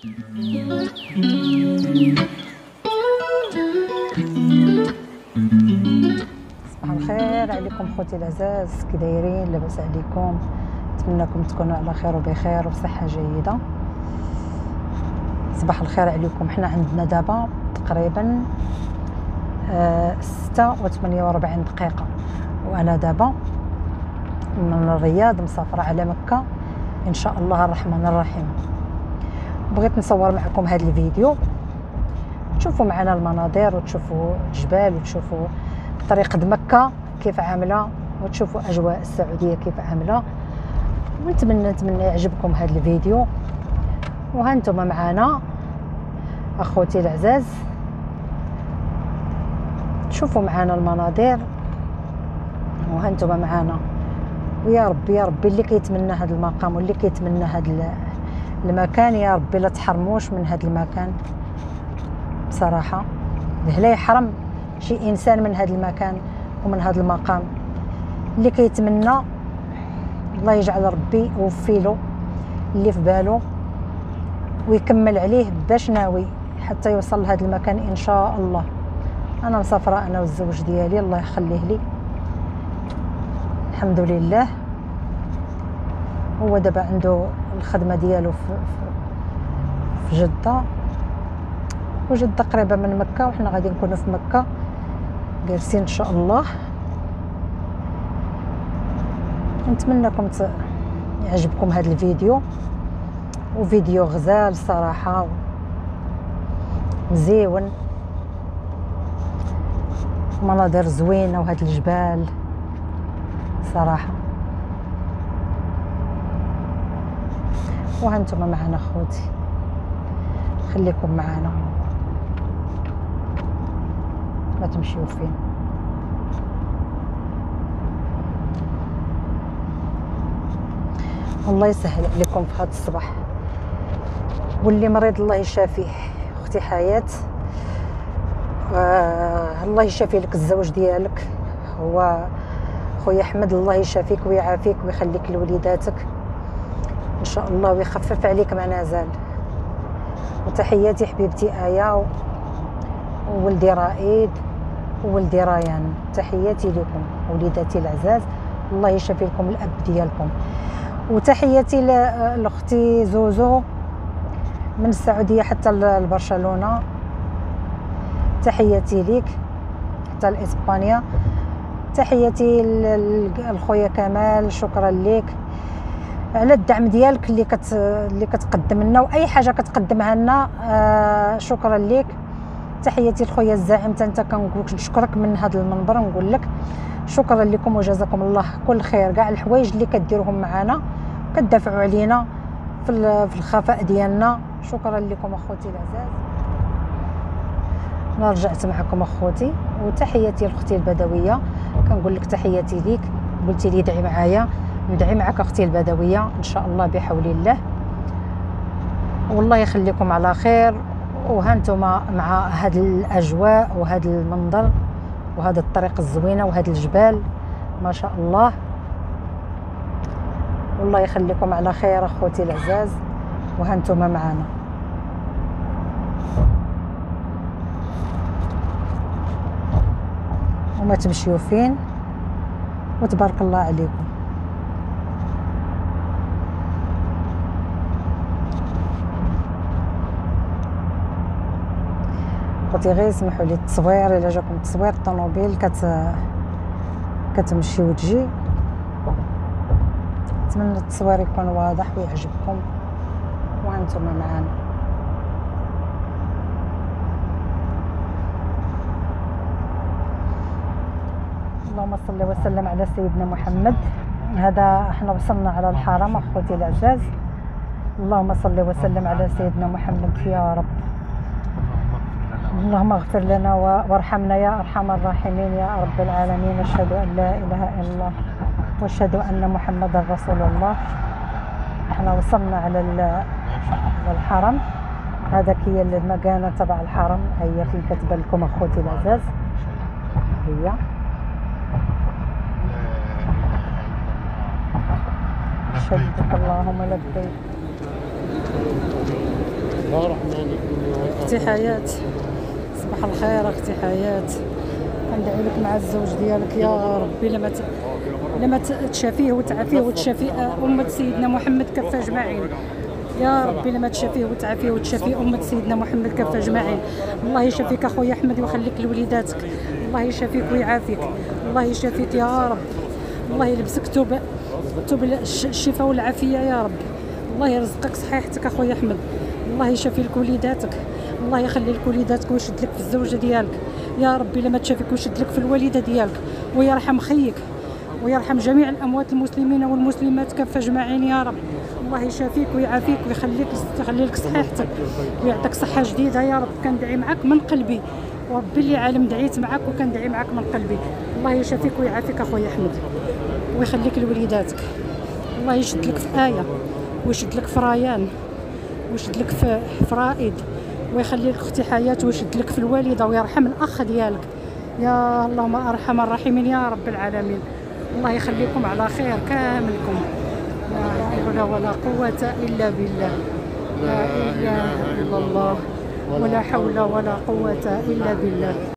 صباح الخير عليكم خوتي العزاز، كي دايرين؟ لاباس عليكم؟ نتمنىكم تكونوا على خير وبخير وبصحه جيده. صباح الخير عليكم. حنا عندنا دابا تقريبا 6:48 دقيقه، وانا دابا من الرياض مسافره على مكه ان شاء الله الرحمن الرحيم. بغيت نصور معكم هذا الفيديو تشوفوا معنا المناظر وتشوفوا الجبال وتشوفوا طريق مكه كيف عامله وتشوفوا اجواء السعوديه كيف عامله، ونتمنى يعجبكم هذا الفيديو. وهانتم معنا اخوتي العزاز، تشوفوا معنا المناظر وهانتم معنا. ويا ربي يا ربي اللي كيتمنى هذا المقام واللي كيتمنى هذا المكان يا ربي لا تحرموش من هذا المكان. بصراحه لا يحرم شي انسان من هذا المكان ومن هذا المقام. اللي كيتمنى الله يجعل ربي يوفي له اللي في باله ويكمل عليه باش ناوي حتى يوصل لهذا المكان ان شاء الله. انا مسافره انا والزوج ديالي الله يخليه لي، الحمد لله. هو دابا عنده الخدمه ديالو في جده، وجده قريبه من مكه، وحنا غادي نكونوا في مكه جالسين ان شاء الله. نتمنىكم يعجبكم هذا الفيديو، وفيديو غزال صراحه مزيون، مناظر زوينه وهاد الجبال صراحه. وهانتم معنا خوتي، خليكم معنا ما تمشيو فين. الله يسهل عليكم في هذا الصباح، واللي مريض الله يشافيه. اختي حياه الله يشافي لك الزوج ديالك، هو خويا احمد الله يشافيك ويعافيك ويخليك لوليداتك ان شاء الله ويخفف عليك ما نزال. وتحياتي حبيبتي آية وولدي رائد وولدي ريان، تحياتي لكم وليداتي العزاز، الله يشافي لكم الاب ديالكم. وتحياتي لاختي زوزو من السعوديه حتى لبرشلونه، تحياتي ليك حتى لاسبانيا. تحياتي لخويا كمال، شكرا لك على الدعم ديالك اللي كتقدم لنا واي حاجه كتقدمها لنا، شكرا لك. تحياتي لخويا الزاعم، انت كنقول نشكرك من هذا المنبر، نقول لك شكرا لكم وجزاكم الله كل خير. كاع الحوايج اللي كديروهم معنا كتدافعوا علينا في الخفاء ديالنا، شكرا لكم اخوتي العزاز. انا رجعت معكم اخوتي، وتحياتي لاختي البدويه، كنقول لك تحياتي ليك. قلتي لي دعي معايا، ندعي معك اختي البدويه ان شاء الله بحول الله، والله يخليكم على خير. وهانتم مع هذه الاجواء وهذا المنظر وهذا الطريق الزوينه وهذه الجبال ما شاء الله، والله يخليكم على خير اخوتي العزاز. وهانتم معنا، وما تمشيو فين، وتبارك الله عليكم. خوتي غير سمحوا لي التصوير، الا جاكم تصوير الطوموبيل كتمشي وتجي، نتمنى التصوير يكون واضح ويعجبكم وانتم معنا. اللهم صل وسلم على سيدنا محمد. هذا احنا وصلنا على الحرم اخوتي العزاز، اللهم صل وسلم على سيدنا محمد يا رب. اللهم اغفر لنا وارحمنا يا ارحم الراحمين يا رب العالمين. اشهد ان لا اله الا الله واشهد ان محمدا رسول الله. احنا وصلنا على الحرم، هذاك هي المكانه تبع الحرم، هي اللي كتبان لكم اخوتي العزاز، هي شهدك اللهم لبيك. اختي حياة، صباح الخير اختي حياة. كندعي لك مع الزوج ديالك يا ربي لما تشافيه وتعافيه وتشافي أمة سيدنا محمد كافة أجمعين. يا ربي لما تشافيه وتعافيه وتشافي أمة سيدنا محمد كافة أجمعين. الله يشافيك أخويا أحمد ويخليك لوليداتك. الله يشافيك ويعافيك. الله يشافيك يا رب. الله يلبسك توب الشفاء والعافية يا رب. الله يرزقك صحيحتك أخويا أحمد. الله يشافي لك وليداتك. الله يخلي لك وليداتك ويشد لك في الزوجة ديالك يا ربي لما تشافيك ويشد لك في الوالدة ديالك ويرحم خيك ويرحم جميع الأموات المسلمين والمسلمات كافة أجمعين يا رب. الله يشافيك ويعافيك ويخلي لك صحيحتك ويعطيك صحة جديدة يا رب. كندعي معك من قلبي وربي اللي عالم دعيت معك وكندعي معك من قلبي. الله يشافيك ويعافيك أخويا أحمد ويخليك لوليداتك. الله يشد لك في آية ويشد لك في ريان ويشد لك في رائد ويخلي لك اختي حياة ويشد لك في الوالدة ويرحم الأخ ديالك يا اللهم أرحم الراحمين يا رب العالمين. الله يخليكم على خير كاملكم. لا حول ولا قوة إلا بالله. لا إله إلا الله ولا حول ولا قوة إلا بالله.